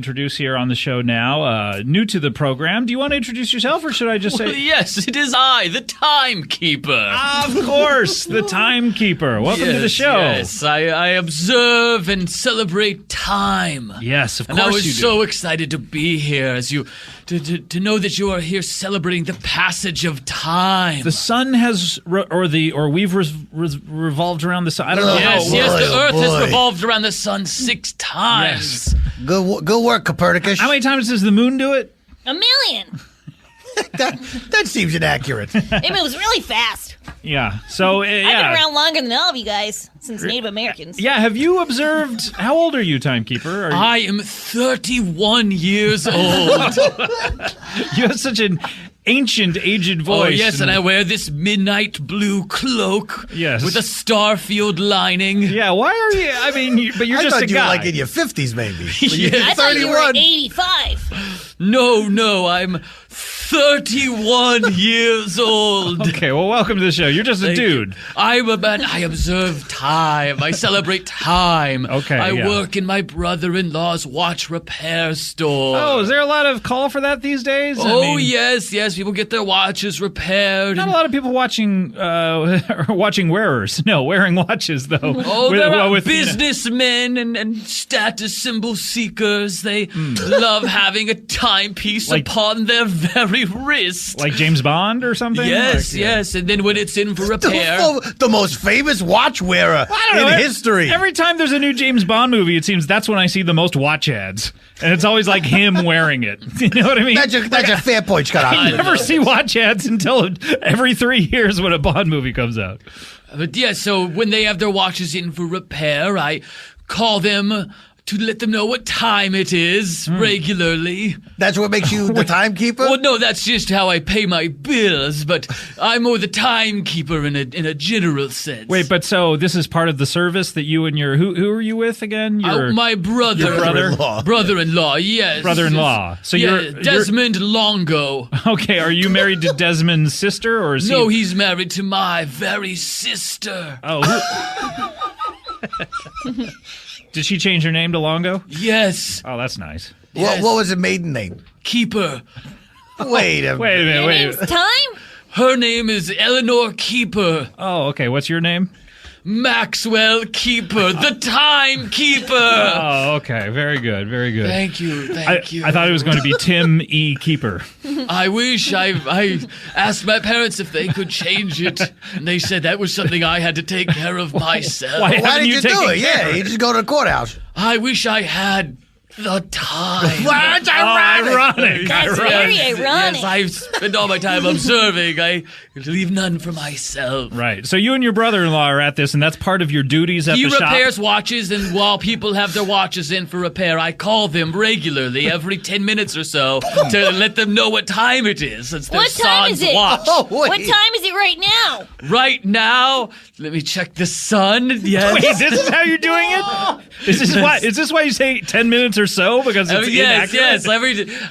Introduce here on the show now, new to the program. Do you want to introduce yourself, or should I just say? Well, yes, it is I, the Timekeeper. Of course, the Timekeeper. Welcome to the show. Yes, I observe and celebrate time. Yes, of course and I you was do. so excited to be here, as you to know that you are here celebrating the passage of time. The sun has, we've revolved around the sun. I don't know. Yes, the Earth has revolved around the sun 6 times. Yes. Good work, Copernicus. How many times does the moon do it? 1,000,000. that seems inaccurate. It moves really fast. Yeah. So, I've been around longer than all of you guys, since Native Americans. Yeah, have you observed, how old are you, Timekeeper? I am 31 years old. You have such an ancient, aged voice. Oh, yes, and I wear this midnight blue cloak with a Starfield lining. Yeah, why are you, I mean, but you're I just a thought you guy. were like in your 50s, maybe. Yes. I thought you were 85. No, I'm 31 years old. Okay, well, welcome to the show. You're just a dude. I'm a man. I observe time. I celebrate time. Okay, I work in my brother-in-law's watch repair store. Oh, is there a lot of call for that these days? Yes. People get their watches repaired. Not a lot of people watching wearers. No, wearing watches, though. Oh, there are businessmen and status symbol seekers. They love having a timepiece upon their very wrist. Like James Bond or something? Yes. And then when it's in for repair... The most famous watch wearer in history. Every time there's a new James Bond movie, it seems that's when I see the most watch ads. And it's always like him wearing it. You know what I mean? That's a fair point, Scott. I never see watch ads until every 3 years when a Bond movie comes out. But yeah, so when they have their watches in for repair, I call them to let them know what time it is regularly. That's what makes you the timekeeper? Well, no, that's just how I pay my bills, but I'm more the timekeeper in a general sense. Wait, but so this is part of the service that you and your... Who are you with again? My brother. Your brother? Brother-in-law, yes. Brother-in-law. So you're Desmond Longo. Okay, are you married to Desmond's sister, or is he... No, he's married to my very sister. Oh, Did she change her name to Longo? Yes. Oh, that's nice. What was the maiden name? Keeper. Wait a minute. Your name's Time? Her name is Eleanor Keeper. Oh, okay. What's your name? Maxwell Keeper, the Timekeeper. Oh, okay. Very good. Very good. Thank you. I thought it was going to be Tim E. Keeper. I wish. I asked my parents if they could change it, and they said that was something I had to take care of myself. Why Why did you do it? care? Yeah, you just go to the courthouse. I wish I had the time. Well, that's ironic. That's very ironic. Yes, I spend all my time observing. I leave none for myself. Right. So you and your brother-in-law are at this, and that's part of your duties at the shop? He repairs watches, and while people have their watches in for repair, I call them regularly, every 10 minutes or so, to let them know what time it is. It's their What time is it? watch. Oh, wait. What time is it right now? Right now, let me check the sun. Yes. Wait, this is how you're doing it? Is this why you say 10 minutes or so? Because it's inaccurate? Yes.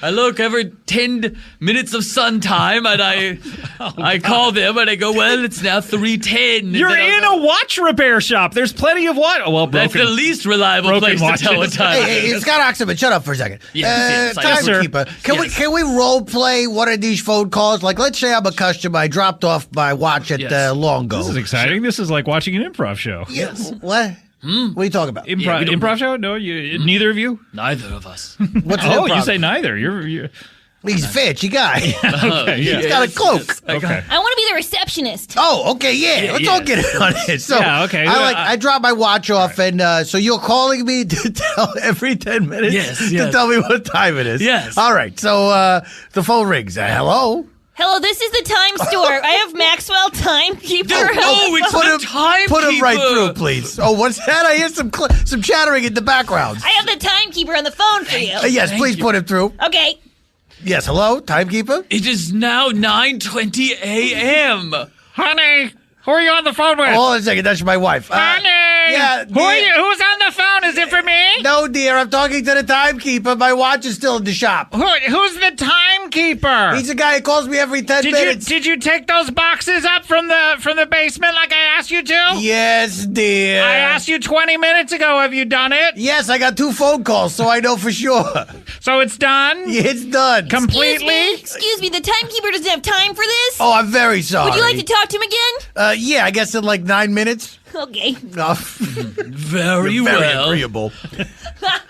I look every 10 minutes of sun time, and I call them, and I go, well, it's now 3:10. You're in a watch repair shop. There's plenty of watch. Well, That's the least reliable place watches. to tell what time. Hey, Scott Oxman, shut up for a second. Yes, Timekeeper, can we role play one of these phone calls? Like, let's say I'm a customer. I dropped off my watch at Longo. This is exciting. This is like watching an improv show. Yes. What? What are you talking about? Improv show? No, neither of you? Neither of us. What's an Oh, improv? you say neither. You're He's a fancy guy. okay, yeah. He's got a cloak. Okay. I want to be the receptionist. Oh, okay, yeah. Let's all get in on it. So, Yeah, okay. I drop my watch off, and so you're calling me to tell every 10 minutes to tell me what time it is. Yes. All right. So the phone rings. Hello. Hello, this is the time store. I have Maxwell Timekeeper. It's the Timekeeper. Put him right through, please. Oh, what's that? I hear some chattering in the background. I have the Timekeeper on the phone for you. Yes, please put him through. Okay. Yes, hello, Timekeeper? It is now 9:20 a.m. Honey, who are you on the phone with? Hold on a second, that's my wife. Honey! Yeah, Who are you? Who's on the phone? Is it for me? No, dear, I'm talking to the Timekeeper. My watch is still in the shop. Who's the timekeeper? Timekeeper. He's the guy who calls me every 10 minutes. Did you take those boxes up from the basement like I asked you to? Yes, dear. I asked you 20 minutes ago. Have you done it? Yes, I got 2 phone calls, so I know for sure. So it's done? It's done. Completely? Excuse me, the timekeeper doesn't have time for this? Oh, I'm very sorry. Would you like to talk to him again? Yeah, I guess in like 9 minutes. Okay. Very Very well. agreeable.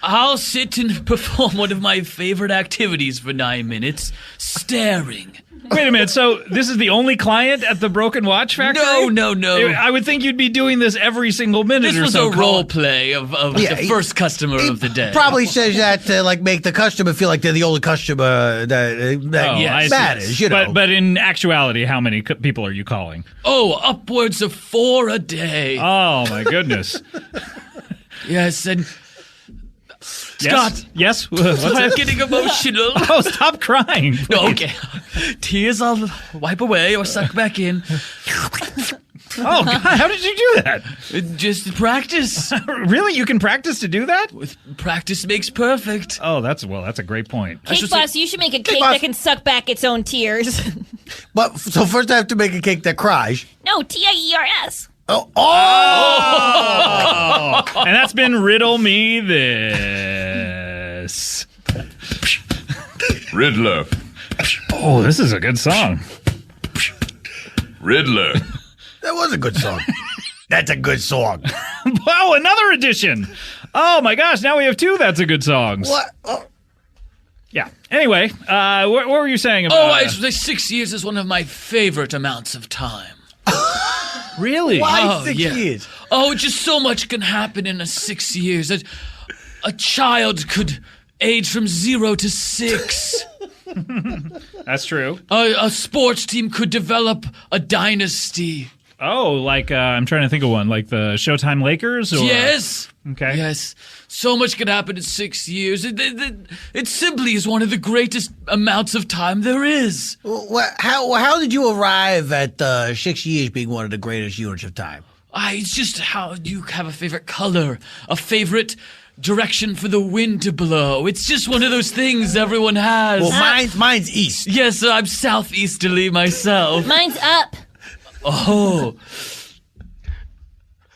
I'll sit and perform one of my favorite activities for 9 minutes, staring. Wait a minute. So this is the only client at the Broken Watch Factory? No. I would think you'd be doing this every single minute This or was so. a role play of Yeah, the first customer of the day. Probably says that to like make the customer feel like they're the only customer that yes. I see. matters, you know. But in actuality, how many people are you calling? Oh, upwards of 4 a day. Oh, my goodness. Yes, and Yes? Scott. Yes? I'm getting emotional. Oh, stop crying. No, okay. Tears I'll wipe away or suck back in. Oh, God, how did you do that? Just practice. Really? You can practice to do that? With practice makes perfect. Oh, that's a great point. Cakeboss, you should make a cake Boss. that can suck back its own tears. But so first I have to make a cake that cries. No, TIERS. Oh, And that's been Riddle Me This. Riddler. Oh, this is a good song. Riddler. that was a good song. That's a good song. Wow, another edition. Oh, my gosh, now we have 2 That's a Good songs. What? Oh. Yeah. Anyway, what were you saying about... Oh, 6 years is one of my favorite amounts of time. Really? Why Oh, 6 yeah. years? Oh, just so much can happen in 6 years. A child could age from 0 to 6. That's true. A sports team could develop a dynasty. Oh, like, I'm trying to think of one, like the Showtime Lakers? Or... Yes. Okay. Yes. So much could happen in 6 years. It simply is one of the greatest amounts of time there is. How did you arrive at 6 years being one of the greatest units of time? It's just how you have a favorite color, a favorite direction for the wind to blow. It's just one of those things everyone has. Well, mine's east. Yes, I'm southeasterly myself. Mine's up. Oh.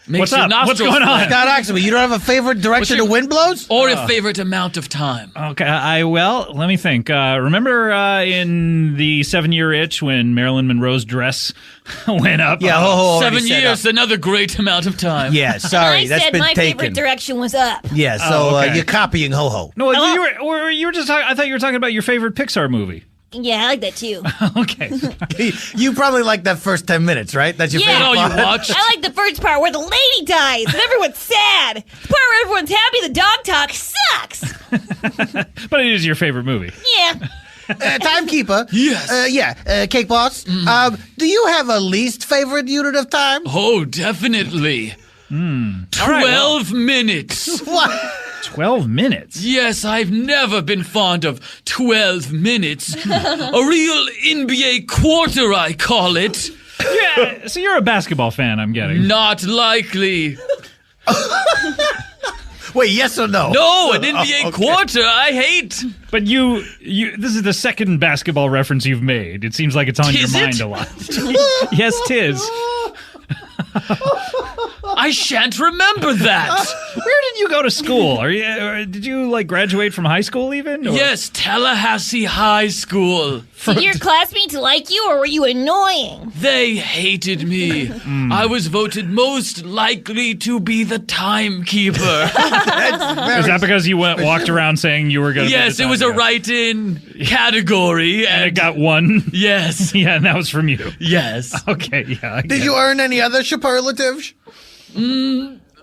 Makes What's your up? What's nostrils going on? flat. Scott Oxley, you don't have a favorite direction the wind blows? Or a favorite amount of time. Okay, well, let me think. Remember in the 7-year itch when Marilyn Monroe's dress went up? Yeah, Hoho already 7 said years, up. another great amount of time. Yeah, sorry, I that's said been my taken. favorite direction was up. Yeah, so Oh, okay. you're copying Hoho. No, you were just talking, I thought you were talking about your favorite Pixar movie. Yeah, I like that too. Okay. You probably like that first 10 minutes, right? That's your Yeah. favorite Oh, you part? watched? I like the first part where the lady dies and everyone's sad. The part where everyone's happy, the dog talk sucks. But it is your favorite movie. Yeah. Timekeeper. Yes. Cakeboss. Do you have a least favorite unit of time? Oh, definitely. 12 minutes. What? 12 minutes. Yes, I've never been fond of 12 minutes. A real NBA quarter, I call it. Yeah, so you're a basketball fan, I'm getting. Not likely. Wait, yes or no? No, an NBA okay. quarter, I hate. But you this is the second basketball reference you've made. It seems like it's on your Tis it? mind a lot. Yes, tis. I shan't remember that. Where did you go to school? Or did you like graduate from high school even? Or- Yes, Tallahassee High School. Did your classmates like you or were you annoying? They hated me. I was voted most likely to be the timekeeper. Is that because you walked around saying you were going to Yes, it was a write-in category. And it got one? Yes, Yeah, and that was from you. yes. Okay, yeah. I get Did you earn any other superlatives?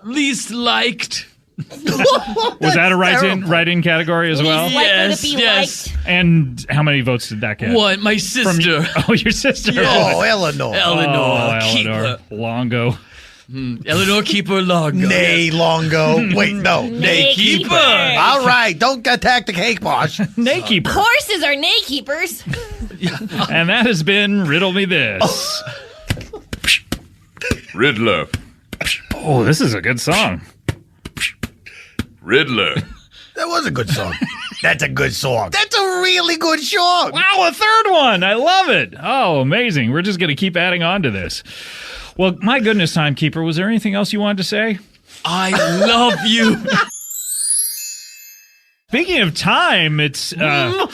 Least liked. Was that a write-in category as well? Least likely Yes, to be yes. liked. And how many votes did that get? What? My sister. Oh, your sister. Oh, Eleanor. Eleanor. Eleanor. Keeper. Longo. Eleanor Keeper Longo. Nay, Longo. Wait, no. Nay keeper. All right, don't attack the cake boss. Naykeeper. Horses are nay keepers. And that has been Riddle Me This. Riddler. Oh, this is a good song. Riddler. That was a good song. That's a good song. That's a really good song. Wow, a third one. I love it. Oh, amazing. We're just going to keep adding on to this. Well, my goodness, Timekeeper, was there anything else you wanted to say? I love you. Speaking of time, it's... okay,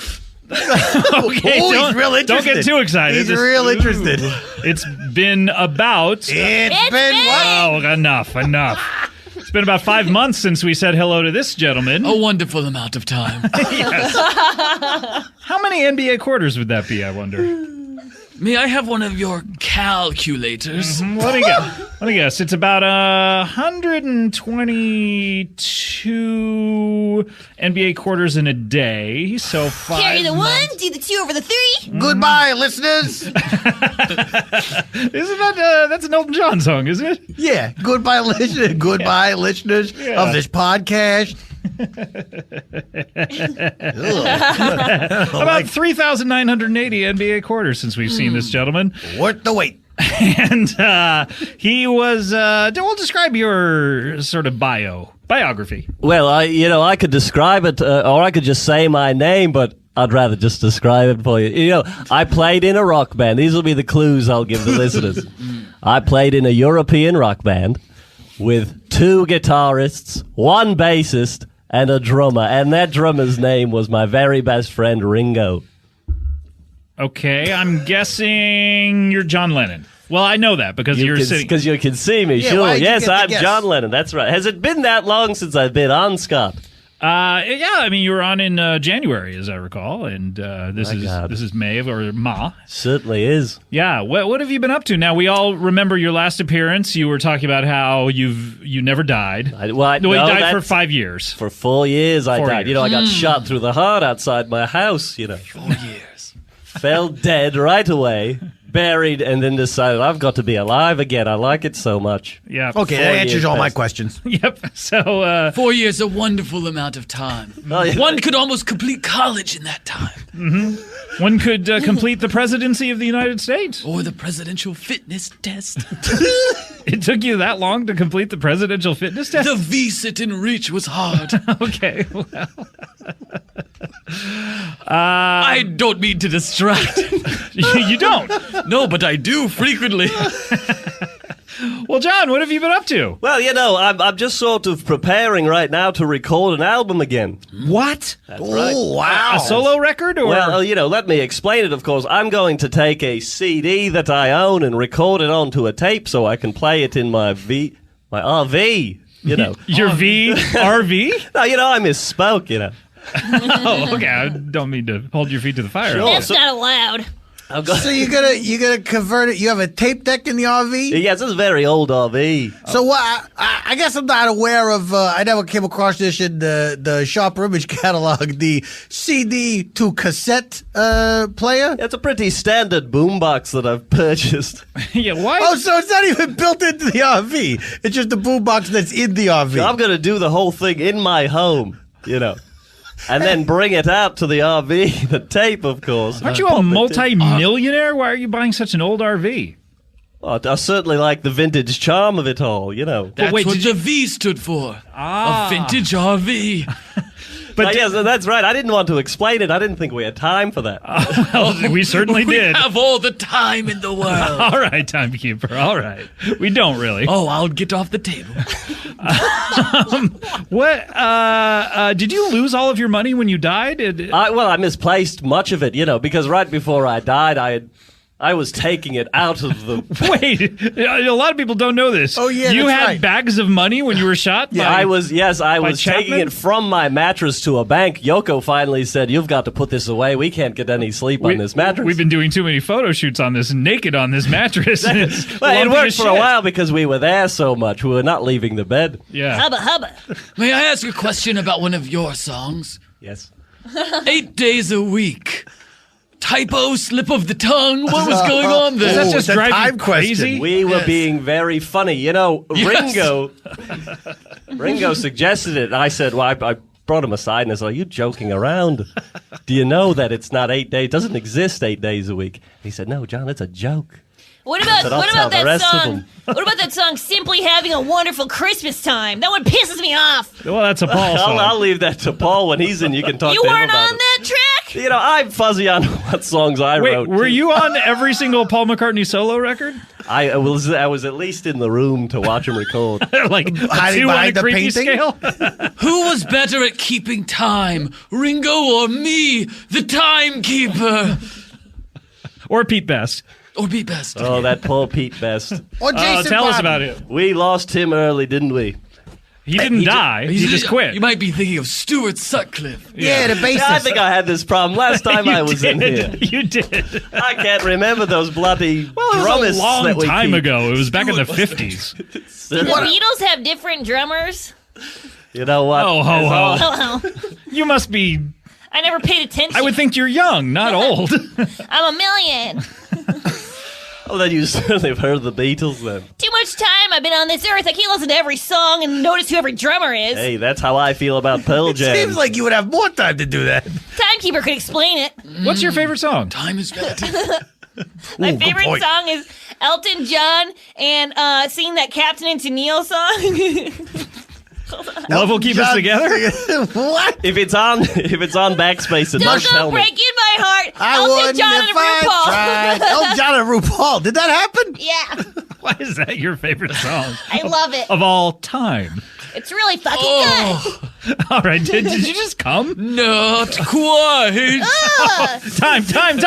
he's real interested. Don't get too excited. He's real interested. It's been about... It's been what? Oh, enough. It's been about 5 months since we said hello to this gentleman. A wonderful amount of time. Yes. How many NBA quarters would that be, I wonder? May I have one of your calculators? What do you guess? Let me guess. It's about 122 NBA quarters in a day. So 5 Carry the months. 1, do the 2 over the 3. Goodbye, listeners. Isn't that that's an Elton John song, is it? Yeah. Goodbye, listeners. Goodbye, listeners of this podcast. About 3,980 NBA quarters since we've seen this gentleman. Worth the wait. And he was, we'll describe your sort of biography. Well, I could describe it, or I could just say my name, but I'd rather just describe it for you. You know, I played in a rock band. These will be the clues I'll give the listeners. I played in a European rock band with 2 guitarists, 1 bassist, and a drummer. And that drummer's name was my very best friend, Ringo. Okay, I'm guessing you're John Lennon. Well, I know that because you're sitting... Because you can see me, Yeah, sure. why'd you Yes, get the I'm guess? John Lennon. That's right. Has it been that long since I've been on, Scott? Yeah, I mean, you were on in January, as I recall, and this is May or Ma. Certainly is. Yeah, what have you been up to? Now, we all remember your last appearance. You were talking about how you never died. You You died for 5 years. For 4 years I 4 died. years. You know, I got shot through the heart outside my house, 4 years. Fell dead right away, buried, and then decided I've got to be alive again. I like it so much. Yeah. Okay, 4 that answers years all my past. questions. Yep. So 4 years, a wonderful amount of time. Oh, yeah. One could almost complete college in that time. one could complete the presidency of the United States. Or the presidential fitness test. It took you that long to complete the presidential fitness test? The V-sit in reach was hard. Okay. Well, I don't mean to distract. you don't. No, but I do frequently. Well, John, what have you been up to? Well, you know, I'm just sort of preparing right now to record an album again. What? That's right. Oh, wow. A solo record? Or Well, you know, let me explain it, of course. I'm going to take a CD that I own and record it onto a tape so I can play it in my RV, you know. your RV? No, you know, I misspoke, you know. Oh, okay. I don't mean to hold your feet to the fire. Sure. That's not allowed. I've got, So you're gonna convert it. You have a tape deck in the RV. yes, it's a very old RV. So what? I guess I'm not aware of. I never came across this in the Sharper Image catalog. The CD to cassette player. It's a pretty standard boombox that I've purchased. Yeah, why? Oh, so it's not even built into the RV. It's just the boombox that's in the RV. I'm going to do the whole thing in my home, you know. And then bring it out to the RV, the tape, of course. Aren't you a multi-millionaire? Why are you buying such an old RV? Well, I certainly like the vintage charm of it all, you know. That's wait, what did the V stood for. A vintage RV. But yes, that's right. I didn't want to explain it. I didn't think we had time for that. well, we certainly We did. have all the time in the world. All right, Timekeeper. All right. We don't really. Oh, I'll get off the table. What? Did you lose all of your money when you died? I misplaced much of it, you know, because right before I died, I was taking it out of the... Wait, a lot of people don't know this. Oh, yeah, you that's had right. bags of money when you were shot. Yeah, by- I was taking Chapman? it from my mattress to a bank. Yoko finally said, "You've got to put this away. We can't get any sleep on this mattress." We've been doing too many photo shoots on this, naked on this mattress. Well, it worked for a while because we were there so much. We were not leaving the bed. Yeah. Hubba hubba. May I ask a question about one of your songs? Yes. 8 days a week. Typo, slip of the tongue. What was going on there? Does that Oh, just the drive you time question. crazy? We were Yes. being very funny. You know, Yes. Ringo suggested it. And I said, well, I brought him aside and I said, "Are you joking around? Do you know that it's not 8 days? It doesn't exist 8 days a week?" He said, "No, John, it's a joke." What about But I'll tell the that rest of song? them. What about that song? Simply having a wonderful Christmas time. That one pisses me off. Well, that's a Paul song. I'll leave that to Paul when he's in. You can talk You to him weren't about on it. that track. You know, I'm fuzzy on what songs I Wait, wrote. were too. you on every single Paul McCartney solo record? I was at least in the room to watch him record. Like Hiding 2 on a behind the creepy painting? scale? Who was better at keeping time, Ringo or me, the Timekeeper? Or Pete Best? Or be best? Oh, that poor Pete Best. Or Jason Tell us Bobby. about it. We lost him early, didn't we? He didn't die. He just quit. You might be thinking of Stuart Sutcliffe. Yeah, the bassist. Yeah, I think I had this problem last time You I was in here. did. You did. I can't remember those bloody Well, it was drummists a long that we time keep. ago. It was back in the 50s. The Beatles have different drummers. You know what? Oh, ho, It's ho. all- Oh, You must be, I never paid attention. I would think you're young, not old. I'm a million. Oh, then you certainly have heard of the Beatles then. Too much time I've been on this earth. I can't listen to every song and notice who every drummer is. Hey, that's how I feel about Pearl Jam. Seems like you would have more time to do that. Timekeeper could explain it. What's your favorite song? Time is relative. My good favorite point. song is Elton John and singing that Captain and Tennille song. Love Will Keep Us Together? What? If it's on Backspace, it Don't must go tell me. breaking my heart. I Elton wouldn't John if and I RuPaul. tried. Elton John and RuPaul. Did that happen? Yeah, Why is that your favorite song I love it. of all time? It's really fucking good. All right, did you just come? Not quite. Time. Time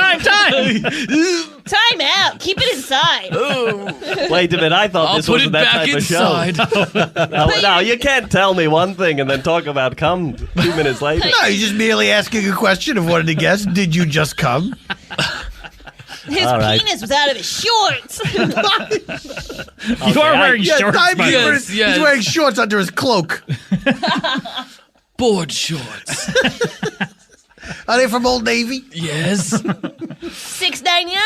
out. Keep it inside. Wait a minute, I thought I'll this put wasn't it that back type inside. of show. No, you can't tell me one thing and then talk about come 2 minutes later. No, you're just merely asking a question of wanted to guess. Did you just come? His All right. penis was out of his shorts. You are wearing shorts, Time by the way. Keeper, yes. He's wearing shorts under his cloak. Board shorts. Are they from Old Navy? Yes. $6.99.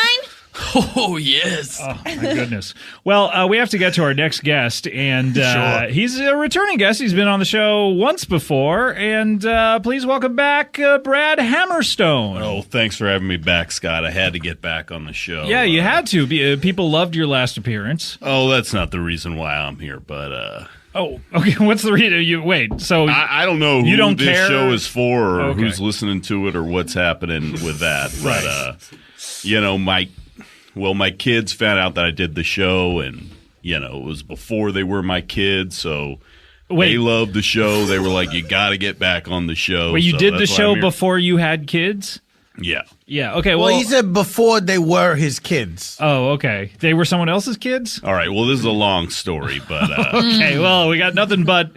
Oh, yes. Oh, my goodness. Well, we have to get to our next guest, and Sure. he's a returning guest. He's been on the show once before, and please welcome back Brad Hammerstone. Oh, thanks for having me back, Scott. I had to get back on the show. Yeah, you had to. People loved your last appearance. Oh, that's not the reason why I'm here, but Oh, okay. What's the reason? Wait, so I don't know who You don't this care? show is for or Okay. who's listening to it or what's happening with that. Right. But, you know, my kids found out that I did the show, and, you know, it was before they were my kids, so wait, they loved the show. They were like, you got to get back on the show. wait, you So did the that's why show I'm here. before you had kids? Yeah. Yeah. Okay. Well, Well, he said before they were his kids. oh, okay. They were someone else's kids. All right. Well, this is a long story, but Okay. Well, we got nothing but.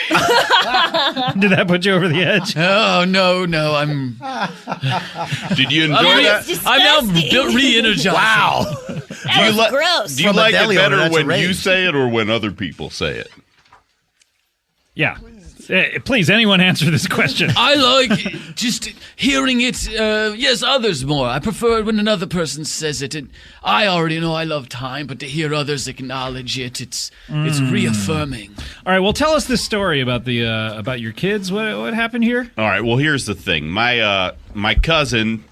Did that put you over the edge? Oh, no. I'm did you enjoy It's that? now disgusting. re-energized. Wow. That was gross. Do you From a like it deli owner, better that's a when you rage. say it or when other people say it? Yeah. Please, anyone answer this question. I like just hearing it, yes, others more. I prefer it when another person says it. And I already know I love time, but to hear others acknowledge it, it's reaffirming. All right. Well, tell us this story about the about your kids. What happened here? All right. Well, here's the thing. My cousin,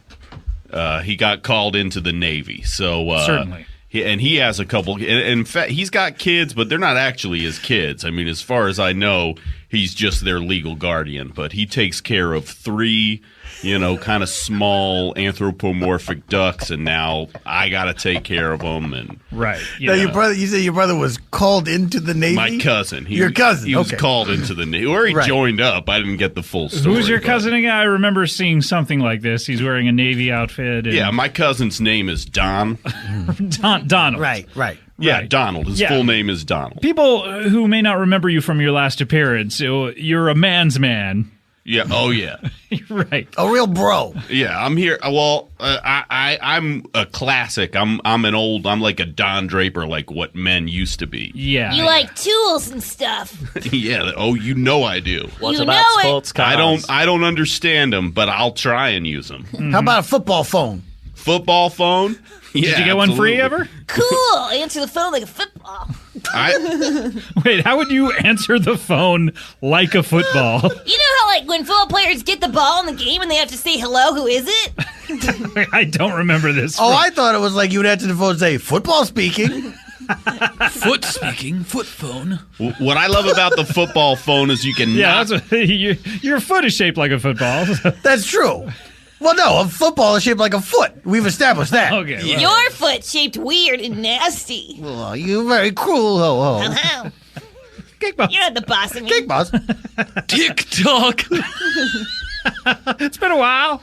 he got called into the Navy. So Certainly. He has a couple. In fact, he's got kids, but they're not actually his kids. I mean, as far as I know, he's just their legal guardian. But he takes care of 3, kind of small anthropomorphic ducks, and now I got to take care of them. And Right. Now, Yeah. your brother. You said your brother was called into the Navy. my cousin, Your cousin, he was okay. called into the Navy, or he Right. joined up. I didn't get the full story. Who's your but- cousin again? I remember seeing something like this. He's wearing a Navy outfit. And Yeah, my cousin's name is Don. Donald. Right. Yeah, Right. Donald. His Yeah. full name is Donald. People who may not remember you from your last appearance, you're a man's man. Yeah. Oh, yeah. Right. A real bro. Yeah. I'm here. Well, I'm a classic. I'm like a Don Draper, like what men used to be. Yeah. You like tools and stuff. Yeah. Oh, I do. What's You about know it. sports cars? I don't understand them, but I'll try and use them. How about a football phone? Football phone. Yeah. Did you get one free ever? Cool. Answer the phone like a football. Wait, how would you answer the phone like a football? You know how, like, when football players get the ball in the game and they have to say hello, who is it? I don't remember this. Oh, I thought it was like you would answer the phone and say, football speaking. Foot speaking, foot phone. What I love about the football phone is you can Yeah, knock- that's what, your foot is shaped like a football. That's true. Well, no, a football is shaped like a foot. We've established that. Okay. well, Your foot shaped weird and nasty. Oh, you're very cruel, Ho-Ho. Wow. Cakeboss. You're not the boss of me. Cakeboss. TikTok. It's been a while.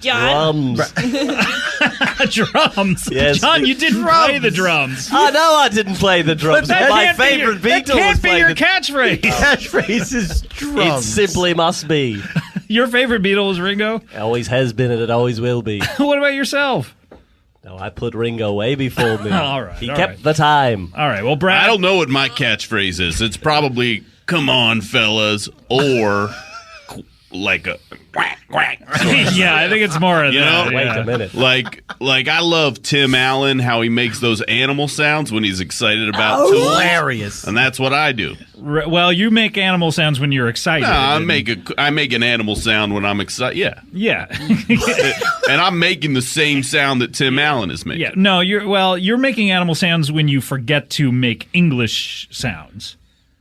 John. Drums. Drums. Yes. John, you didn't play the drums. I know I didn't play the drums. That My can't be your- favorite Beatle That can't was be playing your the catchphrase. Catchphrase is It drums. simply must be. Your favorite Beatle is Ringo? It always has been and it always will be. What about yourself? No, I put Ringo way before me. All right, He all kept right. the time. All right. Well, Brad. I don't know what my catchphrase is. It's probably "Come on, fellas," or like a quack quack. Yeah, I think it's more of You that. know? Wait yeah. a minute. Like I love Tim Allen, how he makes those animal sounds when he's excited about tools, Hilarious. and that's what I do. Well, you make animal sounds when you're excited. No, I and- make an animal sound when I'm excited. Yeah, Yeah. and I'm making the same sound that Tim Allen is making. Yeah. No, you're making animal sounds when you forget to make English sounds.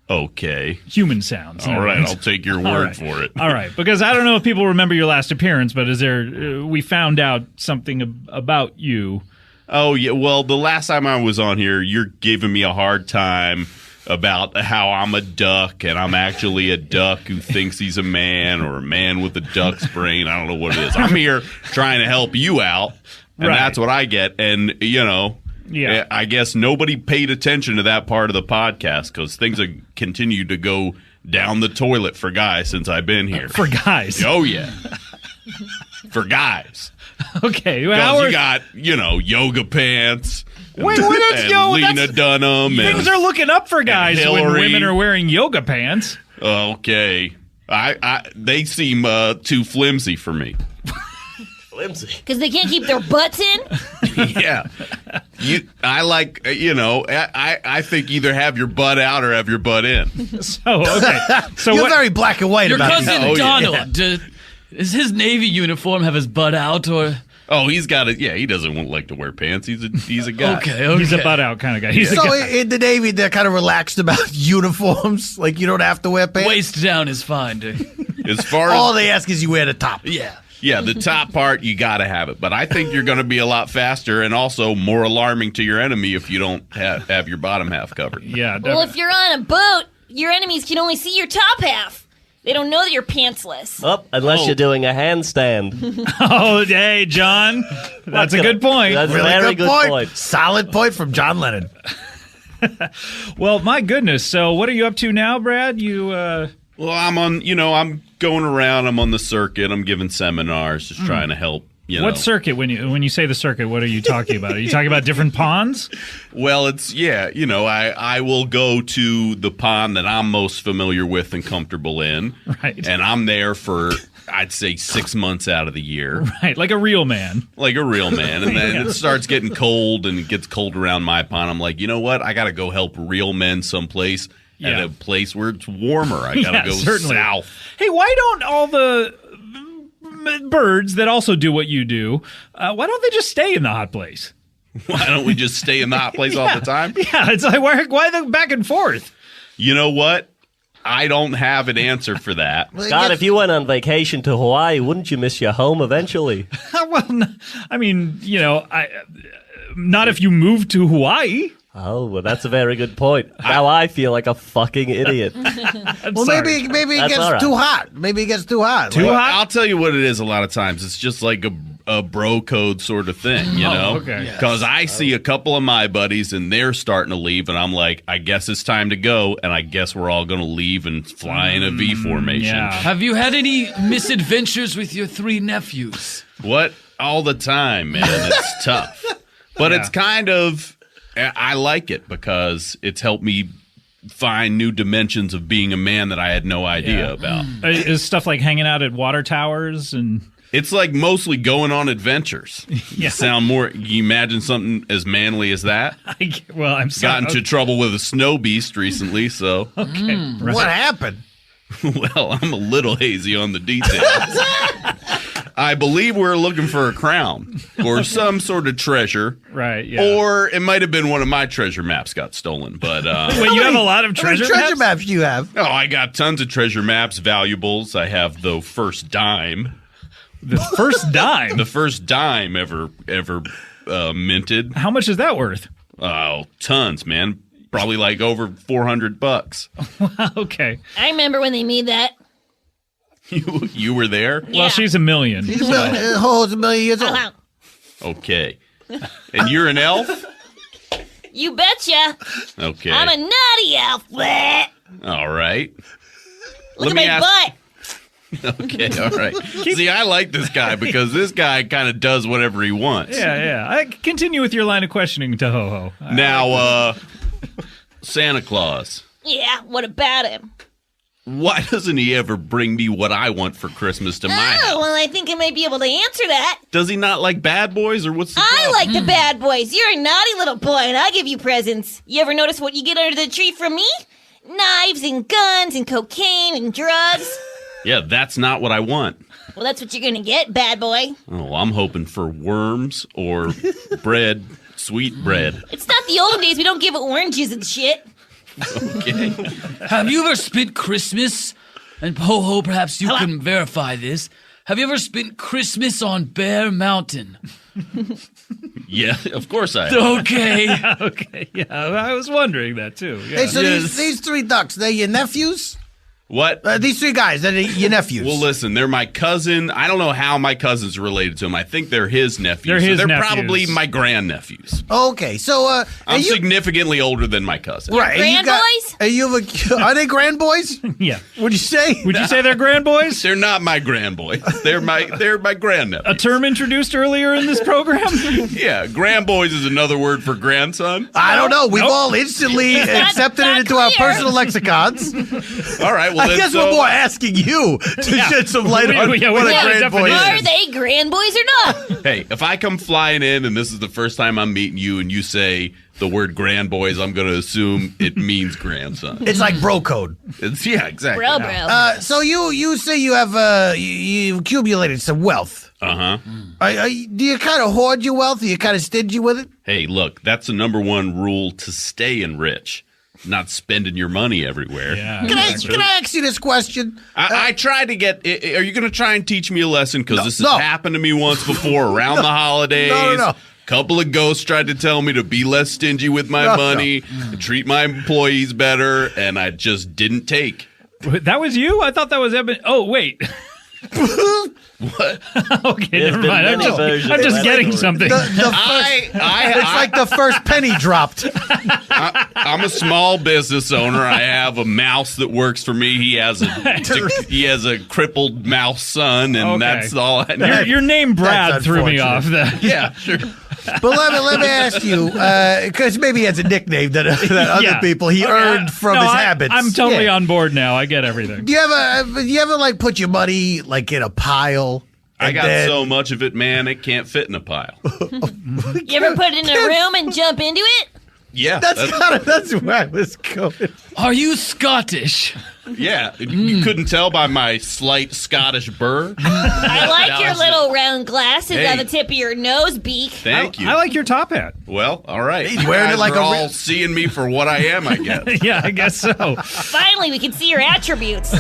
Okay. Human sounds. All right, I'll take your All word right. for it. All right, because I don't know if people remember your last appearance, but is there? We found out something about you. Oh yeah. Well, the last time I was on here, you're giving me a hard time about how I'm a duck and I'm actually a duck who thinks he's a man or a man with a duck's brain. I don't know what it is. I'm here trying to help you out, and Right. that's what I get. And Yeah. I guess nobody paid attention to that part of the podcast because things have continued to go down the toilet for guys since I've been here. For guys. Oh yeah, for guys. Okay. Well, Because we're- you got, yoga pants. Wait, well, that's- and yo, Lena that's- Dunham. things And, are looking up for guys when Hillary. women are wearing yoga pants. okay. They seem too flimsy for me. Flimsy. Because they can't keep their butts in? Yeah. I think either have your butt out or have your butt in. So okay. So You're what? very black and white Your about cousin it. Oh, yeah. Donald. Does his Navy uniform have his butt out or? Oh, he's got it. Yeah, he doesn't like to wear pants. He's a guy. Okay. He's a butt out kind of guy. He's a So guy. in the Navy, they're kind of relaxed about uniforms. Like, you don't have to wear pants. Waist down is fine. As far All as they ask is you wear the top. Yeah. the top part, you got to have it. But I think you're going to be a lot faster and also more alarming to your enemy if you don't have your bottom half covered. Yeah. Well, if you're on a boat, your enemies can only see your top half. They don't know that you're pantsless. Oh, unless you're doing a handstand. Oh, hey, John. That's a good point. That's a Really very good point. point. Solid point from John Lennon. Well, my goodness. So, what are you up to now, Brad? You Well, I'm going around. I'm on the circuit. I'm giving seminars, just trying to help. what circuit? When you say the circuit, what are you talking about? Are you talking about different ponds? Well, it's I will go to the pond that I'm most familiar with and comfortable in, Right. and I'm there for I'd say 6 months out of the year, Right, like a real man. like a real man. And then it starts getting cold, and it gets cold around my pond. I'm like, you know what? I got to go help real men someplace Yeah. at a place where it's warmer. I got to Yeah, go certainly. south. Hey, why don't all the birds that also do what you do? Why don't they just stay in the hot place? Why don't we just stay in the hot place all the time? Yeah, it's like why the back and forth? You know what? I don't have an answer for that. God, if you went on vacation to Hawaii, wouldn't you miss your home eventually? I mean, not if you move to Hawaii. Oh, well, that's a very good point. Now I feel like a fucking idiot. Well, Sorry. maybe it That's gets all right. too hot. Maybe it gets too hot. Too Like, hot? I'll tell you what it is a lot of times. It's just like a bro code sort of thing, you know? okay. Because I see a couple of my buddies and they're starting to leave, and I'm like, I guess it's time to go, and I guess we're all going to leave and fly in a V formation. Yeah. Have you had any misadventures with your 3 nephews? What? All the time, man. It's tough. But it's kind of, I like it because it's helped me find new dimensions of being a man that I had no idea about. Is stuff like hanging out at water towers and It's like mostly going on adventures. Yeah. You imagine something as manly as that? well, I'm Got sorry. into trouble with a snow beast recently, so Okay, right. What happened? well, I'm a little hazy on the details. I believe we're looking for a crown or some sort of treasure. Right, yeah. Or it might have been one of my treasure maps got stolen. But Wait, you have a lot of How many treasure treasure maps? maps do you have? oh, I got tons of treasure maps, valuables. I have the first dime. The first dime. The first dime ever minted. How much is that worth? Oh, tons, man. Probably like over $400. Okay. I remember when they made that. You were there? Yeah. Well, she's a million. He's a million, Hoho's a million years old. Uh-huh. Okay. And you're an elf? You betcha. Okay. I'm a naughty elf. Bleh. All right. Look Let at me my butt. Okay, all right. See, I like this guy because this guy kind of does whatever he wants. Yeah. Continue with your line of questioning to Ho-Ho. Now, Santa Claus. Yeah, what about him? Why doesn't he ever bring me what I want for Christmas to my house? Oh, well, I think I might be able to answer that. Does he not like bad boys, or what's the I problem? like the bad boys. You're a naughty little boy, and I give you presents. You ever notice what you get under the tree from me? Knives and guns and cocaine and drugs. Yeah, that's not what I want. Well, that's what you're gonna get, bad boy. Oh, I'm hoping for worms or bread, sweet bread. It's not the old days. We don't give oranges and shit. Okay. Have you ever spent Christmas? And Ho-Ho, perhaps you can verify this. Have you ever spent Christmas on Bear Mountain? Yeah, of course I have. Okay. Okay, yeah. I was wondering that too. Yeah. Hey, so these three ducks, they're your nephews? What? These three guys, they're your nephews. Well, listen, they're my cousin. I don't know how my cousin's related to him. I think they're his nephews. They're his they're nephews. probably my grandnephews. Okay, so I'm and you, significantly older than my cousin. right? and you got- Grandboys? and you have a, are they grand boys? Yeah. Would you say? Would you say they're grandboys? They're not my grandboys. They're my A grandnephews. term introduced earlier in this program? Yeah, grandboys is another word for grandson. I don't know. We've Nope. all instantly accepted not it into our clear. personal lexicons. All right, well I then guess we're more asking you to shed some light on Yeah, what we a want a grand boy definition. Are is. they grandboys or not? Hey, if I come flying in and this is the first time I'm meeting you and you say the word grandboys, I'm going to assume it means grandson. It's like bro code. Yeah, exactly. Bro. So you say you have you accumulated some wealth. Uh-huh. Do you kind of hoard your wealth? Are you kind of stingy with it? Hey, look, that's the number one rule to staying rich. Not spending your money everywhere. Yeah. Can I ask you this question? I tried to get. Are you going to try and teach me a lesson? Because this has no. happened to me once before around the holidays. No. Couple of ghosts tried to tell me to be less stingy with my money, treat my employees better, and I just didn't take. That was you? I thought that was Eben. Oh, wait. What? Okay, There's never been mind. many versions I'm of just that getting story. something. It's like the first penny dropped. I'm a small business owner. I have a mouse that works for me. He has a crippled mouse son, and Okay. that's all I know. Your name Brad That's threw me off. Yeah, sure. But let me ask you, because maybe he has a nickname that other Yeah. people he earned from No, his I- habits. I'm totally Yeah. on board now. I get everything. Do you ever like put your money like in a pile? I and got then- so much of it, man, it can't fit in a pile. You ever put it in a room and jump into it? Yeah, That's where I was going. Are you Scottish? yeah. You couldn't tell by my slight Scottish burr. I like your little round glasses Hey. on the tip of your nose beak. Thank you. I like your top hat. Well, all right. He's wearing You it guys like are a all seeing me for what I am, I guess. Yeah, I guess so. Finally, we can see your attributes.